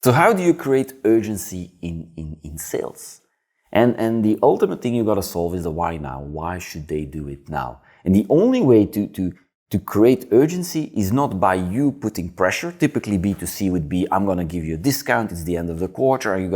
So how do you create urgency in sales? And the ultimate thing you got to solve is the why now. Why should they do it now? And the only way to create urgency is not by you putting pressure. Typically B2C would be, I'm going to give you a discount. It's the end of the quarter. You're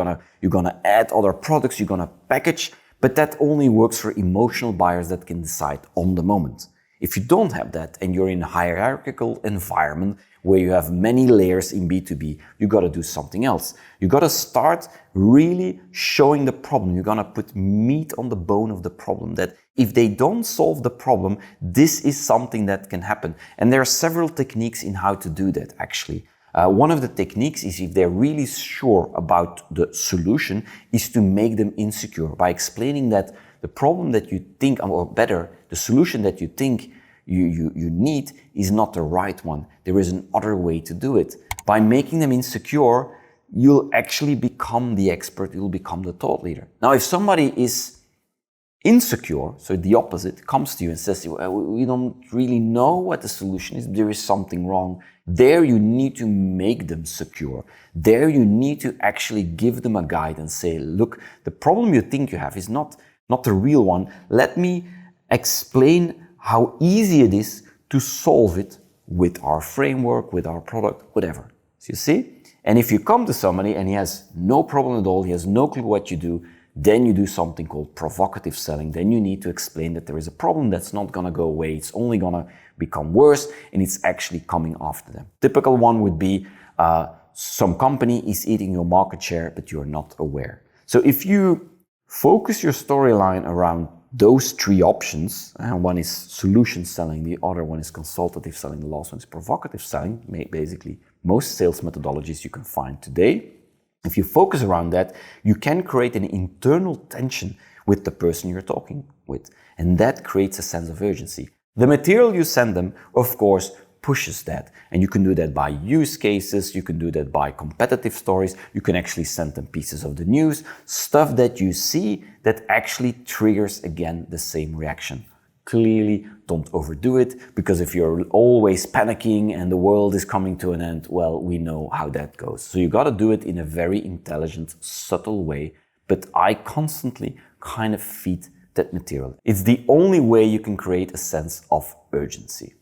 going to add other products. You're going to package. But that only works for emotional buyers that can decide on the moment. If you don't have that and you're in a hierarchical environment where you have many layers in B2B, you got to do something else. You got to start really showing the problem. You're going to put meat on the bone of the problem, that if they don't solve the problem, this is something that can happen. And there are several techniques in how to do that, actually. One of the techniques is, if they're really sure about the solution, is to make them insecure by explaining that the problem that you think, or better, the solution that you think you need is not the right one. There is another way to do it. By making them insecure, you'll actually become the expert, you'll become the thought leader. Now, if somebody is insecure, so the opposite, comes to you and says, we don't really know what the solution is, there is something wrong, there you need to make them secure. There you need to actually give them a guide and say, look, the problem you think you have is not the real one. Let me explain how easy it is to solve it with our framework, with our product, whatever. So you see? And if you come to somebody and he has no problem at all, he has no clue what you do, then you do something called provocative selling. Then you need to explain that there is a problem that's not going to go away. It's only going to become worse, and it's actually coming after them. Typical one would be some company is eating your market share, but you're not aware. So if you focus your storyline around those three options, and one is solution selling, the other one is consultative selling, the last one is provocative selling, basically most sales methodologies you can find today. If you focus around that, you can create an internal tension with the person you're talking with, and that creates a sense of urgency. The material you send them, of course, pushes that, and you can do that by use cases, you can do that by competitive stories, you can actually send them pieces of the news, stuff that you see that actually triggers again the same reaction. Clearly, don't overdo it, because if you're always panicking and the world is coming to an end, well, we know how that goes. So you got to do it in a very intelligent, subtle way, but I constantly kind of feed that material. It's the only way you can create a sense of urgency.